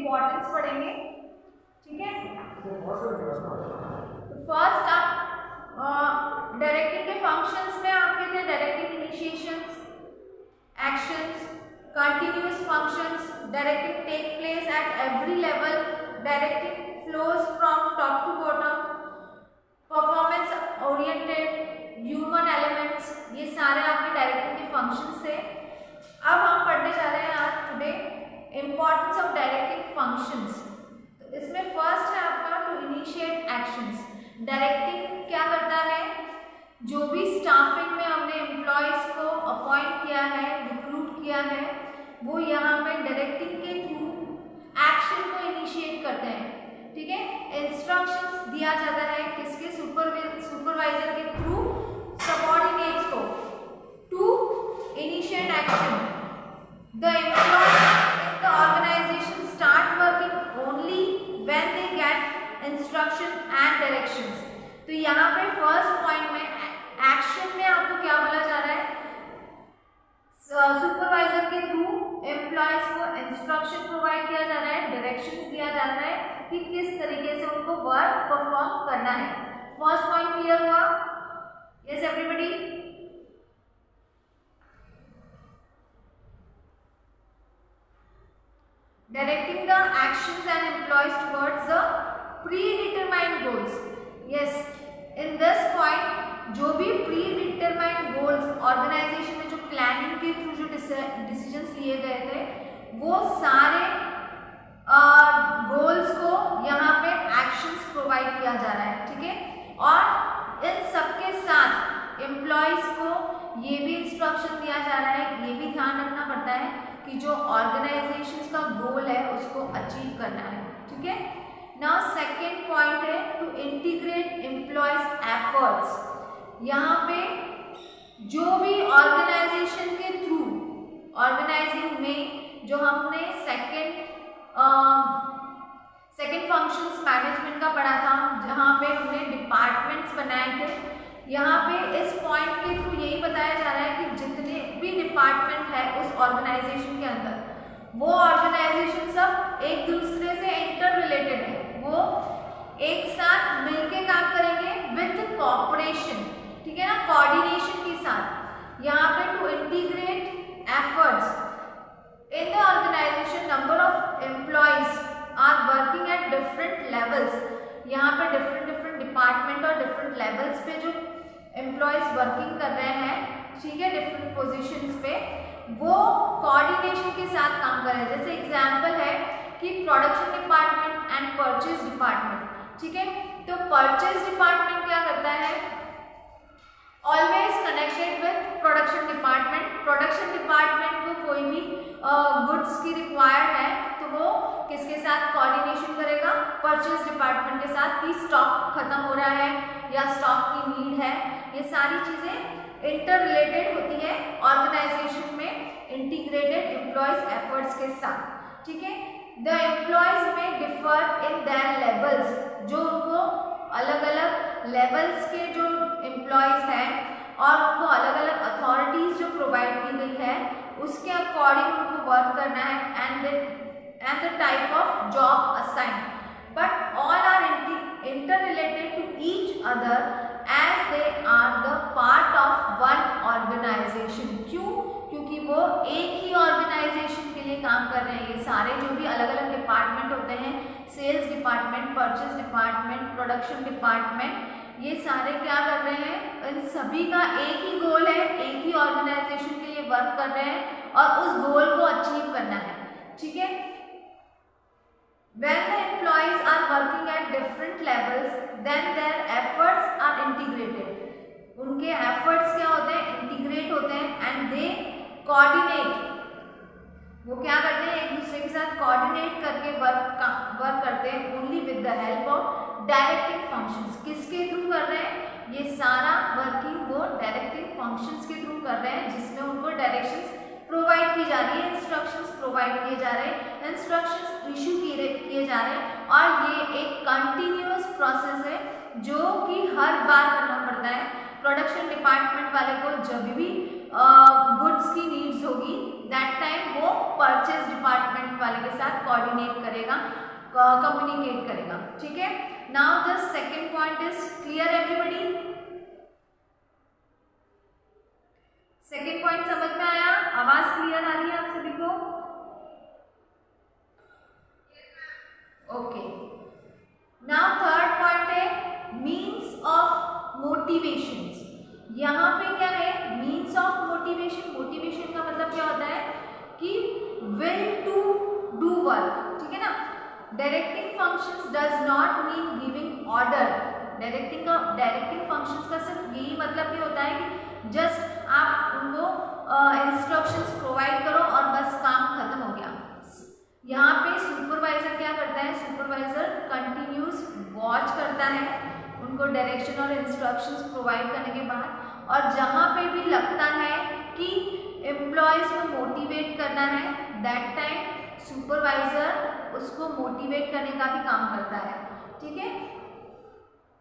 Importance पढ़ेंगे, ठीक है। फर्स्ट आप डायरेक्टिंग के फंक्शंस में आपके थे directing इनिशिएशंस, actions, continuous functions, directing take place at every level, directing flows from top to bottom, performance oriented, human elements, ये सारे आपके डायरेक्टिंग के फंक्शंस थे। अब हम पढ़ने जा रहे हैं आज today importance of directing functions. तो इसमें फर्स्ट है आपका टू इनिशिएट एक्शंस। डायरेक्टिंग क्या करता है, जो भी स्टाफिंग में हमने एम्प्लॉयज को अपॉइंट किया है, रिक्रूट किया है, वो यहाँ पे डायरेक्टिंग के थ्रू एक्शन को इनिशिएट करते हैं, ठीक है। इंस्ट्रक्शंस दिया जाता है किसके, सुपरवाइजर के थ्रू सबऑर्डिनेट्स को to initiate action. The employees in the organization start working only when they get instruction and directions. तो यहाँ पे फर्स्ट पॉइंट में एक्शन में आपको क्या बोला जा रहा है, सुपरवाइजर के थ्रू एम्प्लॉयज को इंस्ट्रक्शन प्रोवाइड किया जा रहा है, डायरेक्शंस दिया जा रहा है कि किस तरीके से उनको वर्क परफॉर्म करना है। फर्स्ट पॉइंट क्लियर हुआ? Yes everybody? Directing the actions and employees towards the pre-determined goals. Yes, in this point जो भी प्री-डिटरमाइंड गोल्स ऑर्गेनाइजेशन में जो प्लानिंग के थ्रू जो डिसीजंस लिए गए थे, वो सारे गोल्स को यहाँ पे एक्शंस प्रोवाइड किया जा रहा है, ठीक है। और इन सबके साथ एम्प्लॉयज को ये भी इंस्ट्रक्शन दिया जा रहा है, ये भी ध्यान रखना पड़ता है कि जो ऑर्गेनाइजेशन का गोल है उसको अचीव करना है, ठीक है। नाउ सेकेंड पॉइंट है टू इंटीग्रेट एम्प्लॉयज एफर्ट्स। यहाँ पे जो भी ऑर्गेनाइजेशन के थ्रू ऑर्गेनाइजिंग में जो हमने सेकेंड फंक्शंस मैनेजमेंट का पढ़ा था, जहाँ पे हमने डिपार्टमेंट्स बनाए थे, यहाँ पे इस पॉइंट के थ्रू यही बताया जा रहा है कि जितने भी डिपार्टमेंट है उस ऑर्गेनाइजेशन के अंदर, वो ऑर्गेनाइजेशन सब एक दूसरे से इंटर रिलेटेड है, वो एक साथ मिलके काम करेंगे विद कोऑपरेशन, ठीक है ना, कोऑर्डिनेशन के साथ। यहाँ पे to integrate efforts in the organization, number of employees are working at different levels. यहाँ पे डिफरेंट डिपार्टमेंट और डिफरेंट लेवल्स पे जो एम्प्लॉयज वर्किंग कर रहे हैं, ठीक है, डिफरेंट पोजीशंस पे, वो कोऑर्डिनेशन के साथ काम कर रहे हैं। जैसे एग्जांपल है कि production department and purchase department, ठीक है। तो परचेज डिपार्टमेंट क्या करता है, always connected with production department. Production department को कोई भी गुड्स की रिक्वायर्ड है तो वो किसके साथ कोऑर्डिनेशन करेगा, परचेज डिपार्टमेंट के साथ, कि स्टॉक खत्म हो रहा है या स्टॉक की नीड है। ये सारी चीजें इंटर रिलेटेड होती है ऑर्गेनाइजेशन में इंटीग्रेटेड एम्प्लॉयज एफर्ट्स के साथ, ठीक है। द एम्प्लॉयज में डिफर इन देयर लेवल्स, जो उनको अलग अलग लेवल्स के जो एम्प्लॉयज हैं और उनको अलग अलग अथॉरिटीज जो प्रोवाइड की गई है उसके अकॉर्डिंग उनको वर्क करना है and the type of job assign, but all are inter related to each other as they are the part of one organization. क्यों? क्योंकि वो एक ही ऑर्गेनाइजेशन के लिए काम कर रहे हैं। ये सारे जो भी अलग अलग डिपार्टमेंट होते हैं, sales department, purchase department, production department, ये सारे क्या कर रहे हैं, इन सभी का एक ही गोल है, एक ही ऑर्गेनाइजेशन के लिए वर्क कर रहे हैं और उस गोल को अचीव करना है, ठीक है। When the employees are working at different levels, then their efforts are integrated. उनके efforts क्या होते हैं, इंटीग्रेट होते हैं एंड दे कोऑर्डिनेट। वो क्या करते हैं, एक दूसरे के साथ कोऑर्डिनेट करके वर्क करते हैं only with the help of directing functions. किसके थ्रू कर रहे हैं, ये सारा वर्किंग वो डायरेक्टिंग फंक्शंस के थ्रू कर रहे हैं, जिसमें उनको डायरेक्शंस प्रोवाइड की जा रही है, इंस्ट्रक्शंस प्रोवाइड किए जा रहे हैं, इंस्ट्रक्शंस इशू किए जा रहे हैं। और ये एक कंटिन्यूअस प्रोसेस है जो कि हर बार करना पड़ता है। प्रोडक्शन डिपार्टमेंट वाले को जब भी गुड्स की नीड्स होगी दैट टाइम वो परचेज डिपार्टमेंट वाले के साथ कोऑर्डिनेट करेगा, कम्युनिकेट करेगा। ठीक है, now the second point is clear everybody? Second point समझ में आया? आवाज क्लियर आ रही है आप सभी को? ओके, नाउ थर्ड पॉइंट है मीन्स ऑफ मोटिवेशन। यहाँ पे क्या है? Means of motivation. मोटिवेशन का मतलब क्या होता है कि विल टू डू वर्क। ठीक है ना? Directing functions does not mean giving order. Directing functions का सिर्फ यही मतलब नहीं होता है कि जस्ट आप उनको इंस्ट्रक्शंस प्रोवाइड करो और बस काम खत्म हो गया। यहाँ पे सुपरवाइजर क्या करता है? सुपरवाइजर कंटिन्यूस वॉच करता है उनको डायरेक्शन और इंस्ट्रक्शंस प्रोवाइड करने के बाद, और जहाँ पे भी लगता है कि एम्प्लॉयज को मोटिवेट करना है, दैट टाइम सुपरवाइजर उसको मोटिवेट करने का भी काम करता है। ठीक है,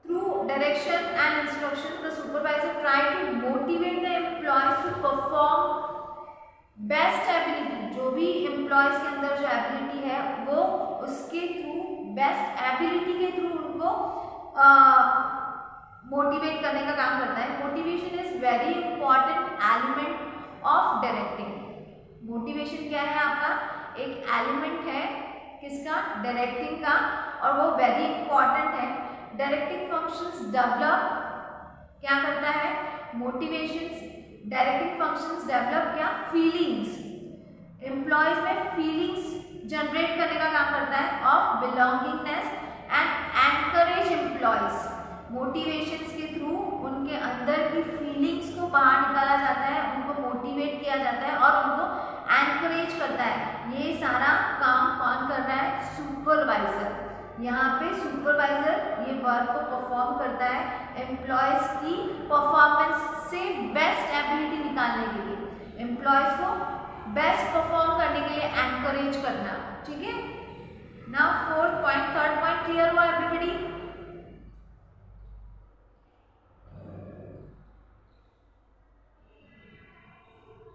through direction and instruction the supervisor try to motivate the employees to perform best ability. जो भी एम्प्लॉयज के अंदर जो एबिलिटी है वो उसके थ्रू, बेस्ट एबिलिटी के थ्रू उनको मोटिवेट करने का काम करता है। Motivation is very important element of directing. Motivation क्या है? आपका एक एलिमेंट है किसका? डायरेक्टिंग का, और वो वेरी इंपॉर्टेंट है। डायरेक्टिंग फंक्शंस डेवलप क्या करता है? मोटिवेशंस। डायरेक्टिंग फंक्शंस डेवलप क्या? फीलिंग्स। एम्प्लॉयज में फीलिंग्स जनरेट करने का काम करता है of belongingness and encourage employees. Motivations के थ्रू उनके अंदर की फीलिंग्स को बाहर निकाला जाता है, उनको मोटिवेट किया जाता है और उनको एनकरेज करता है। ये सारा काम कौन कर रहा है? सुपरवाइजर। यहाँ पे सुपरवाइजर ये वर्क को परफॉर्म करता है एम्प्लॉयज की परफॉर्मेंस से बेस्ट एबिलिटी निकालने के लिए, एम्प्लॉयज को बेस्ट परफॉर्म करने के लिए एनकरेज करना। ठीक है, now fourth point, third point clear हुआ everybody?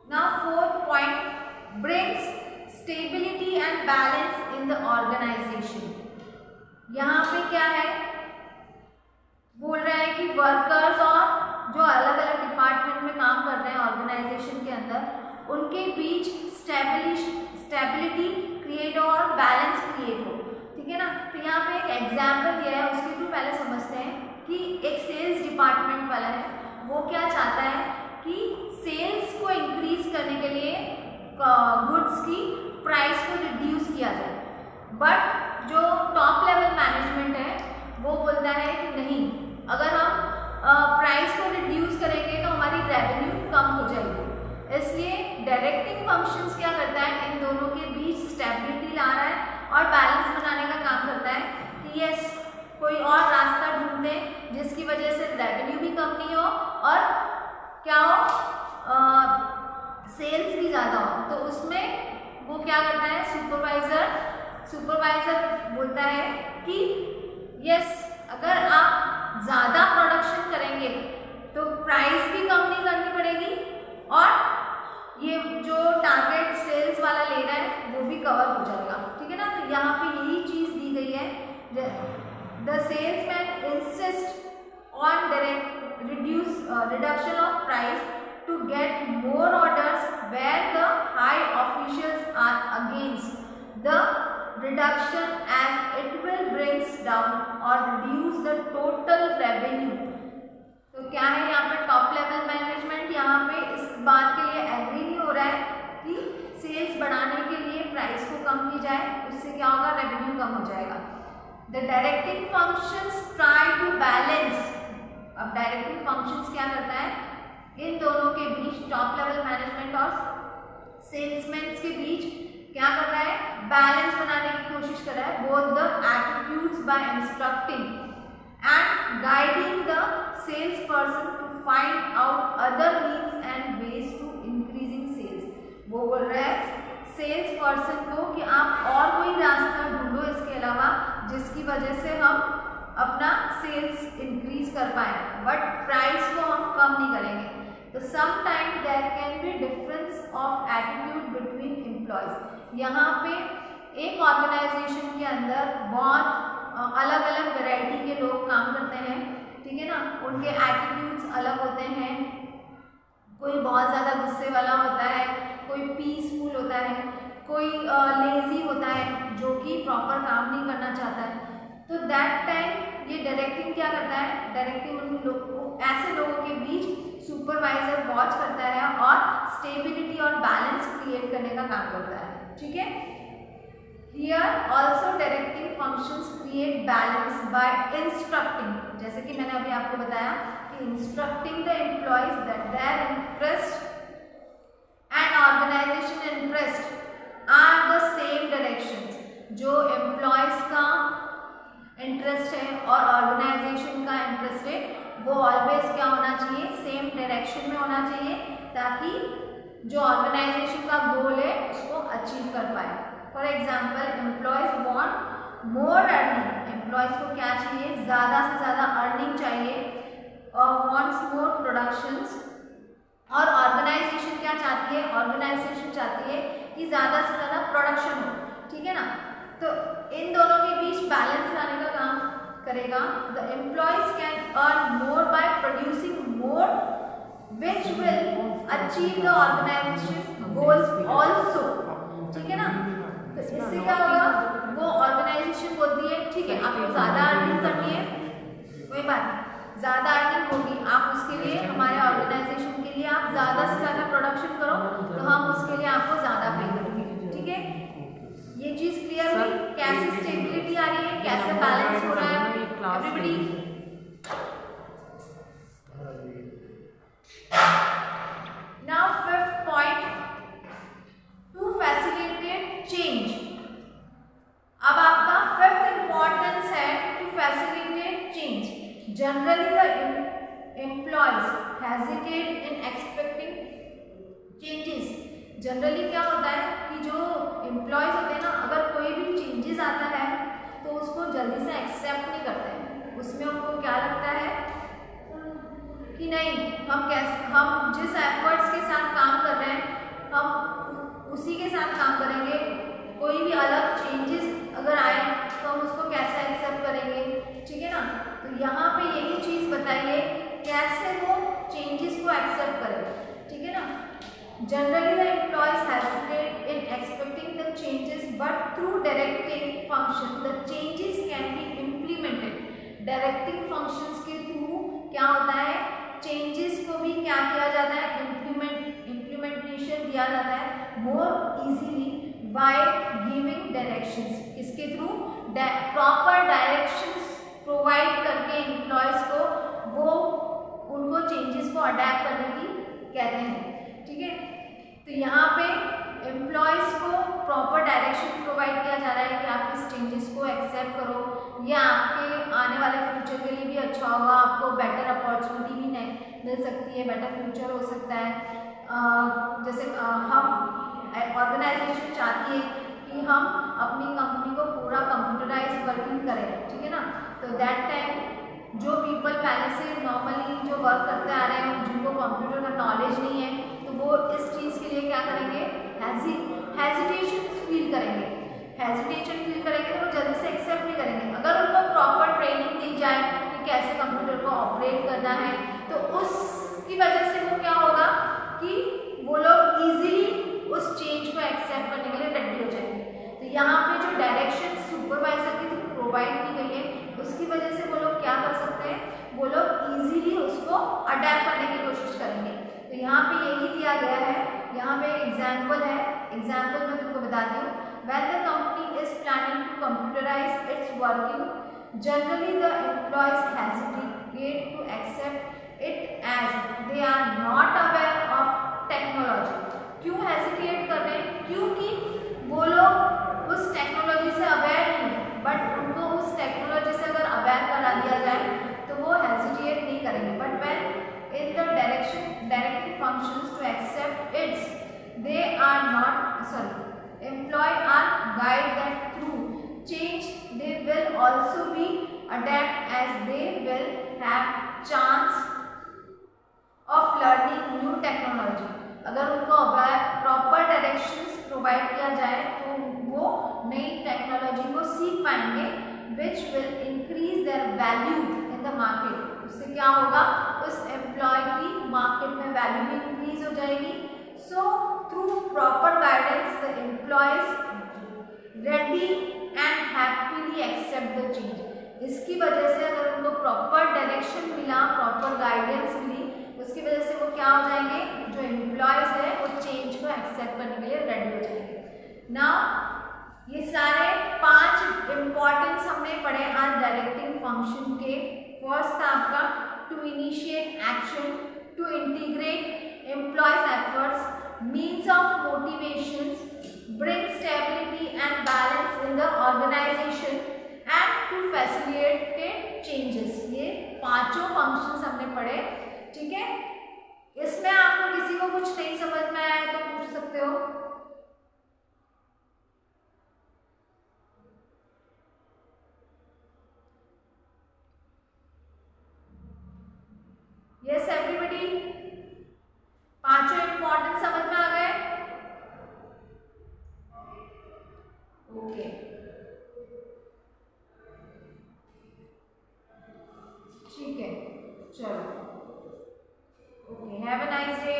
Now fourth point brings stability and balance in the organisation. यहाँ पे क्या है? बोल रहा है कि वर्कर्स और जो अलग अलग डिपार्टमेंट में काम कर रहे हैं ऑर्गेनाइजेशन के अंदर, उनके बीच स्टेबिलिटी क्रिएट हो और बैलेंस क्रिएट हो। ठीक है ना? तो यहाँ पे एक एग्जाम्पल दिया है, उसके थ्रू पहले समझते हैं कि एक सेल्स डिपार्टमेंट वाला है, वो क्या चाहता है कि सेल्स को इंक्रीज करने के लिए गुड्स की प्राइस को रिड्यूस किया जाए, बट जो टॉप लेवल मैनेजमेंट है वो बोलता है कि नहीं, अगर हम प्राइस को रिड्यूस करेंगे तो हमारी रेवेन्यू कम हो जाएगी। इसलिए डायरेक्टिंग फंक्शंस क्या करता है? इन दोनों के बीच स्टेबिलिटी ला रहा है और बैलेंस बनाने का काम करता है कि यस, कोई और रास्ता ढूंढते हैं जिसकी वजह से रेवेन्यू भी कम नहीं हो और क्या हो, सेल्स भी ज़्यादा हो। तो उसमें वो क्या करता है? सुपरवाइजर बोलता है कि यस, अगर आप ज़्यादा प्रोडक्शन करेंगे तो प्राइस भी कम नहीं करनी पड़ेगी और ये जो टारगेट सेल्स वाला ले रहा है वो भी कवर हो जाएगा। ठीक है ना? तो यहाँ पे यही चीज़ दी गई है, the salesman insist on reduction of price to get more orders where the high officials are against the reduction as it will brings down or reduce the total revenue। तो क्या है यहाँ पे? टॉप लेवल मैनेजमेंट यहाँ पे इस बात के लिए एग्री नहीं हो रहा है कि सेल्स बढ़ाने के लिए प्राइस को कम की जाए, उससे क्या होगा? रेवेन्यू कम हो जाएगा। The directing functions try to balance. अब डायरेक्टिंग फंक्शंस क्या करता है? इन दोनों के बीच, टॉप लेवल मैनेजमेंट और सेल्समैन के बीच क्या कर रहा है? बैलेंस बनाने की कोशिश कर रहा है। Both the attitudes by instructing and guiding the sales person to find out other means and ways to increasing sales. वो बोल रहा है सेल्स पर्सन को कि आप और कोई रास्ता ढूंढो इसके अलावा जिसकी वजह से हम अपना सेल्स इंक्रीज कर पाए, बट प्राइस को हम कम नहीं करेंगे। तो sometime there can be difference of attitude between employees. यहाँ पे एक ऑर्गेनाइजेशन के अंदर बहुत अलग अलग वैरायटी के लोग काम करते हैं, ठीक है ना, उनके एटीट्यूड्स अलग होते हैं। कोई बहुत ज़्यादा गुस्से वाला होता है, कोई पीसफुल होता है, कोई लेजी होता है जो कि प्रॉपर काम नहीं करना चाहता है। तो दैट टाइम ये डायरेक्टिंग क्या करता है, डायरेक्टिंग उन लोगों ऐसे लोगों के बीच सुपरवाइजर वॉच करता है और स्टेबिलिटी और बैलेंस क्रिएट करने का काम करता है, ठीक है। Here also directing functions create balance by instructing, जैसे कि मैंने अभी आपको बताया कि instructing the employees that their interest and organisation interest are the same directions. जो एम्प्लॉयज का इंटरेस्ट है और ऑर्गेनाइजेशन का इंटरेस्ट है वो ऑलवेज क्या होना चाहिए, सेम डायरेक्शन में होना चाहिए, ताकि जो ऑर्गेनाइजेशन का गोल है उसको अचीव कर पाए। For example employees want more earning, employees को क्या चाहिए, ज़्यादा से ज़्यादा अर्निंग चाहिए और वांट्स मोर प्रोडक्शंस। और ऑर्गेनाइजेशन क्या चाहती है, ऑर्गेनाइजेशन चाहती है कि ज़्यादा से ज़्यादा प्रोडक्शन हो, ठीक है ना। तो इन दोनों के बीच बैलेंस लाने का काम करेगा। The employees can earn more by producing more which will achieve the organisation goals also, ठीक है ना। तो इससे क्या होगा, वो ऑर्गेनाइजेशन बोलती है ठीक है आपको ज़्यादा अर्निंग करनी है, कोई बात नहीं, ज़्यादा अर्निंग होगी, आप उसके लिए हमारे ऑर्गेनाइजेशन के लिए आप ज़्यादा से ज़्यादा प्रोडक्शन करो तो हम उसके लिए आपको ज़्यादा पे करेंगे, ठीक है। ये चीज़ क्लियर हुई, कैसे स्टेबिलिटी आ रही है, कैसे बैलेंस हो रहा है everybody. Now fifth point, to facilitate change. अब आपका फिफ्थ इंपॉर्टेंस है to facilitate change. Generally the employees hesitate in expecting changes. Generally क्या होता है कि जो एम्प्लॉयज होते हैं ना, अगर कोई भी चेंजेस आता है तो उसको जल्दी से एक्सेप्ट नहीं करते हैं। उसमें उनको क्या लगता है कि नहीं, हम जिस एफर्ट्स के साथ काम कर रहे हैं हम उसी के साथ काम करेंगे, कोई भी अलग चेंजेस अगर आए तो हम उसको कैसे एक्सेप्ट करेंगे, ठीक है ना। तो यहाँ पे यही चीज़ बताइए कैसे वो चेंजेस को एक्सेप्ट करें, ठीक है ना। Generally, the employees hesitate in expecting the changes, but through directing function, the changes can be implemented. Directing functions के through क्या होता है, changes को भी क्या किया जाता है, implementation दिया जाता है more easily by giving directions. इसके through proper directions provide करके employees को वो उनको changes को adapt करने की कहते हैं, ठीक है। तो यहाँ पे एम्प्लॉयज़ को प्रॉपर डायरेक्शन प्रोवाइड किया जा रहा है कि आप इस चेंजेस को एक्सेप्ट करो, ये आपके आने वाले फ्यूचर के लिए भी अच्छा होगा, आपको बेटर अपॉर्चुनिटी भी मिल सकती है, बेटर फ्यूचर हो सकता है। जैसे हम ऑर्गेनाइजेशन चाहती है कि हम अपनी कंपनी को पूरा कंप्यूटराइज वर्किंग करें, ठीक है ना। तो दैट टाइम जो पीपल पहले से नॉर्मली जो वर्क करते आ रहे हैं जिनको कंप्यूटर का नॉलेज नहीं है, तो वो इस चीज़ के लिए क्या करेंगे, हेजिटेशन फील करेंगे। हेजिटेशन फील करेंगे तो वो जल्दी से एक्सेप्ट नहीं करेंगे। अगर उनको प्रॉपर ट्रेनिंग दी जाए कि कैसे कंप्यूटर को ऑपरेट करना है तो उसकी वजह से वो क्या होगा कि वो लोग इजीली उस चेंज को एक्सेप्ट करने के लिए रेडी हो जाएंगे। तो यहाँ पे जो डायरेक्शन सुपरवाइजर की प्रोवाइड की गई है उसकी वजह से वो लोग क्या कर सकते हैं, वो लोग इजीली उसको अडेप्ट करने की कोशिश करेंगे। तो यहाँ पे यही दिया गया है, यहाँ पे एग्जाम्पल है, एग्जाम्पल मैं तुमको बताती हूँ। When the company is planning to computerize its working, generally the employees hesitate to accept it as they are not aware of technology. क्यों हेजिटेट कर रहे हैं, क्योंकि वो लोग उस टेक्नोलॉजी से अवेयर नहीं है, बट उनको उस टेक्नोलॉजी से अगर अवेयर करा दिया जाए तो वो हेजिटेट नहीं करेंगे। But when in the directing functions to accept its, they are not employee are guide that through change they will also be adapt as they will have chance of learning new technology. अगर उनको proper directions provide किया जाए तो वो नई technology को सीख पाएंगे, which will increase their value in the market. उससे क्या होगा, उस एम्प्लॉय की मार्केट में वैल्यू भी इंक्रीज हो जाएगी। So through proper guidance the employees ready and happily accept the change. इसकी वजह से अगर उनको प्रॉपर डायरेक्शन मिला, प्रॉपर गाइडेंस मिली, उसकी वजह से वो क्या हो जाएंगे, जो एम्प्लॉयज है वो चेंज को एक्सेप्ट करने के लिए रेडी हो जाएंगे। नाउ ये सारे 5 इम्पॉर्टेंस हमने पढ़े आज डायरेक्टिंग फंक्शन के। फर्स्ट था आपका to initiate action, to integrate employees efforts, means of motivations, bring stability and balance in the organisation and to facilitate changes. ये 5 फंक्शंस हमने पढ़े, ठीक है। इसमें आपको किसी को कुछ नहीं समझ में आया है तो पूछ सकते हो। यस एवरीबॉडी, 5 इंपॉर्टेंट समझ में आ गए? ओके, ठीक है, चलो, okay, have a nice day.